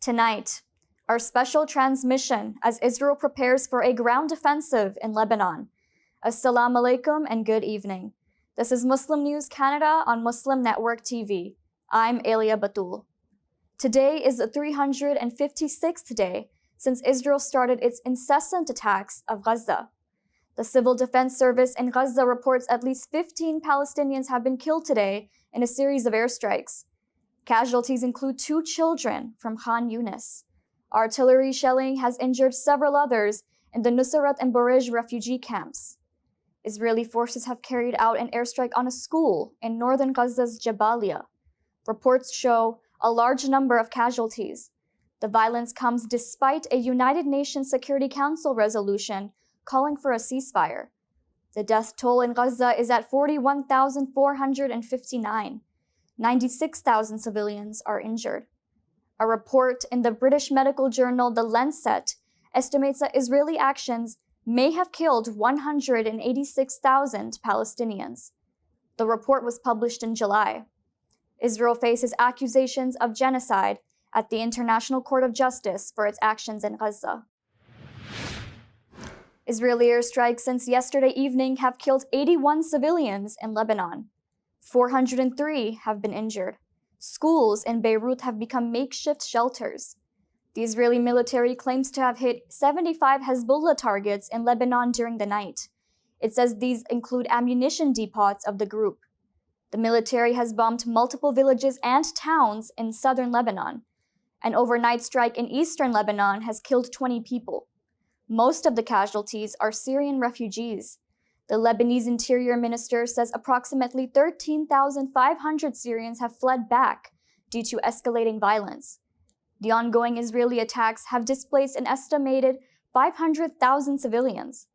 Tonight, our special transmission as Israel prepares for a ground offensive in Lebanon. Assalamu alaikum and good evening. This is Muslim News Canada on Muslim Network TV. I'm Elia Batul. Today is the 356th day since Israel started its incessant attacks of Gaza. The Civil Defense Service in Gaza reports at least 15 Palestinians have been killed today in a series of airstrikes. Casualties include 2 children from Khan Yunis. Artillery shelling has injured several others in the Nusayrat and Burej refugee camps. Israeli forces have carried out an airstrike on a school in northern Gaza's Jabalia. Reports show a large number of casualties. The violence comes despite a United Nations Security Council resolution calling for a ceasefire. The death toll in Gaza is at 41,459. 96,000 civilians are injured. A report in the British medical journal The Lancet estimates that Israeli actions may have killed 186,000 Palestinians. The report was published in July. Israel faces accusations of genocide at the International Court of Justice for its actions in Gaza. Israeli airstrikes since yesterday evening have killed 81 civilians in Lebanon. 403 have been injured. Schools in Beirut have become makeshift shelters. The Israeli military claims to have hit 75 Hezbollah targets in Lebanon during the night. It says these include ammunition depots of the group. The military has bombed multiple villages and towns in southern Lebanon. An overnight strike in eastern Lebanon has killed 20 people. Most of the casualties are Syrian refugees. The Lebanese Interior Minister says approximately 13,500 Syrians have fled back due to escalating violence. The ongoing Israeli attacks have displaced an estimated 500,000 civilians.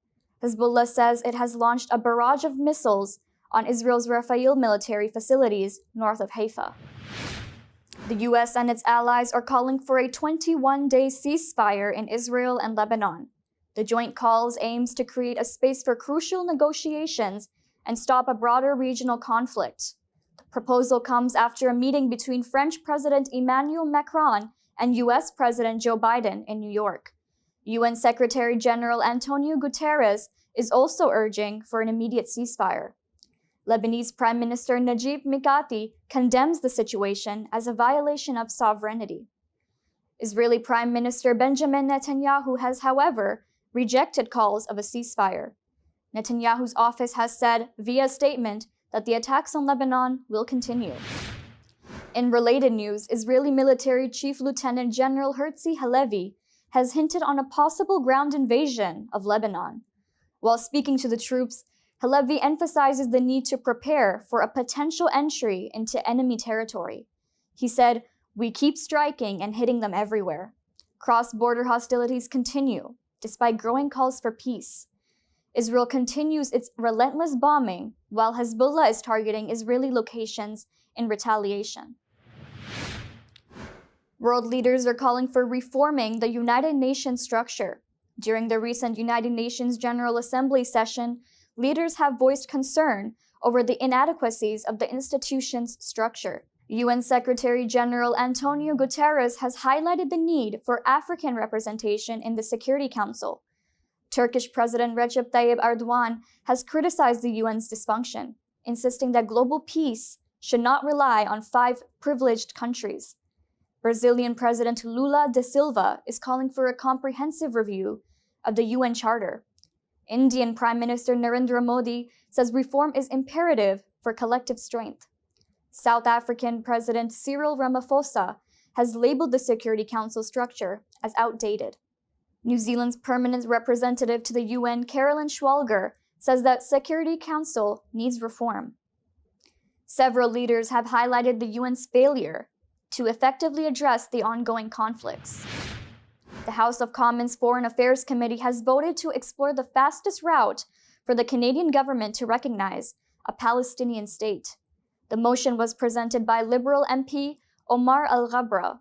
Hezbollah says it has launched a barrage of missiles on Israel's Rafael military facilities north of Haifa. The U.S. and its allies are calling for a 21-day ceasefire in Israel and Lebanon. The joint calls aims to create a space for crucial negotiations and stop a broader regional conflict. The proposal comes after a meeting between French President Emmanuel Macron and U.S. President Joe Biden in New York. UN Secretary General Antonio Guterres is also urging for an immediate ceasefire. Lebanese Prime Minister Najib Mikati condemns the situation as a violation of sovereignty. Israeli Prime Minister Benjamin Netanyahu has, however, rejected calls of a ceasefire. Netanyahu's office has said via statement that the attacks on Lebanon will continue. In related news, Israeli military Chief Lieutenant General Herzi Halevi has hinted on a possible ground invasion of Lebanon. While speaking to the troops, Halevi emphasizes the need to prepare for a potential entry into enemy territory. He said, "We keep striking and hitting them everywhere. Cross-border hostilities continue, despite growing calls for peace. Israel continues its relentless bombing, while Hezbollah is targeting Israeli locations in retaliation." World leaders are calling for reforming the United Nations structure. During the recent United Nations General Assembly session, leaders have voiced concern over the inadequacies of the institution's structure. UN Secretary General Antonio Guterres has highlighted the need for African representation in the Security Council. Turkish President Recep Tayyip Erdogan has criticized the UN's dysfunction, insisting that global peace should not rely on 5 privileged countries. Brazilian President Lula da Silva is calling for a comprehensive review of the UN Charter. Indian Prime Minister Narendra Modi says reform is imperative for collective strength. South African President Cyril Ramaphosa has labeled the Security Council structure as outdated. New Zealand's permanent representative to the UN, Carolyn Schwalger, says that Security Council needs reform. Several leaders have highlighted the UN's failure to effectively address the ongoing conflicts. The House of Commons Foreign Affairs Committee has voted to explore the fastest route for the Canadian government to recognize a Palestinian state. The motion was presented by Liberal MP Omar Al-Ghabra.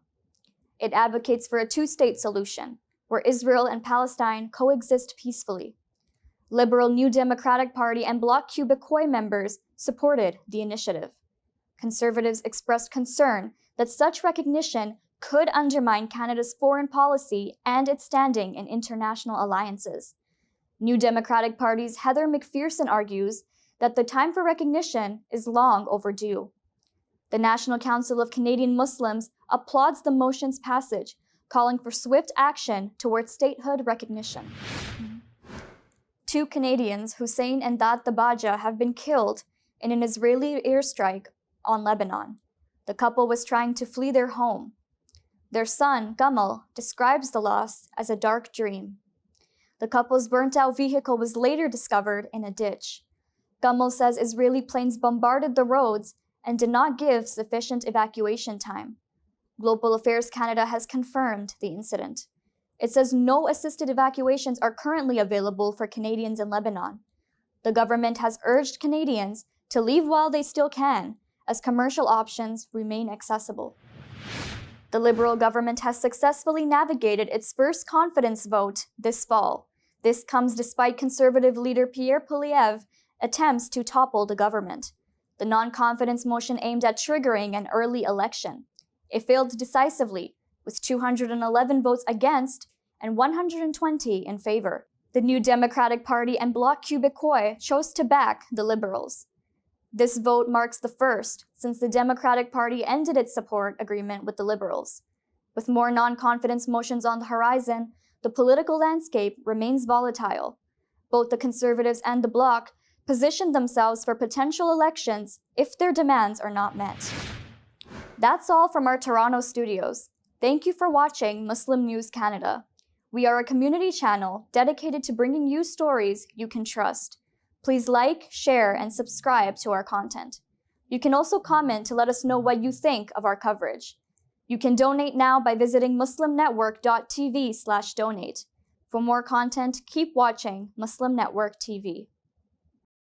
It advocates for a 2-state solution, where Israel and Palestine coexist peacefully. Liberal New Democratic Party and Bloc Québécois members supported the initiative. Conservatives expressed concern that such recognition could undermine Canada's foreign policy and its standing in international alliances. New Democratic Party's Heather McPherson argues that the time for recognition is long overdue. The National Council of Canadian Muslims applauds the motion's passage, calling for swift action towards statehood recognition. 2 Canadians, Hussein and Dad Tabaja, have been killed in an Israeli airstrike on Lebanon. The couple was trying to flee their home. Their son, Gamal, describes the loss as a dark dream. The couple's burnt-out vehicle was later discovered in a ditch. Gamal says Israeli planes bombarded the roads and did not give sufficient evacuation time. Global Affairs Canada has confirmed the incident. It says no assisted evacuations are currently available for Canadians in Lebanon. The government has urged Canadians to leave while they still can, as commercial options remain accessible. The Liberal government has successfully navigated its first confidence vote this fall. This comes despite Conservative leader Pierre Poilievre's attempts to topple the government. The non-confidence motion aimed at triggering an early election. It failed decisively, with 211 votes against and 120 in favor. The New Democratic Party and Bloc Québécois chose to back the Liberals. This vote marks the first since the Democratic Party ended its support agreement with the Liberals. With more non-confidence motions on the horizon, the political landscape remains volatile. Both the Conservatives and the Bloc positioned themselves for potential elections if their demands are not met. That's all from our Toronto studios. Thank you for watching Muslim News Canada. We are a community channel dedicated to bringing you stories you can trust. Please like, share, and subscribe to our content. You can also comment to let us know what you think of our coverage. You can donate now by visiting muslimnetwork.tv/donate. For more content, keep watching Muslim Network TV.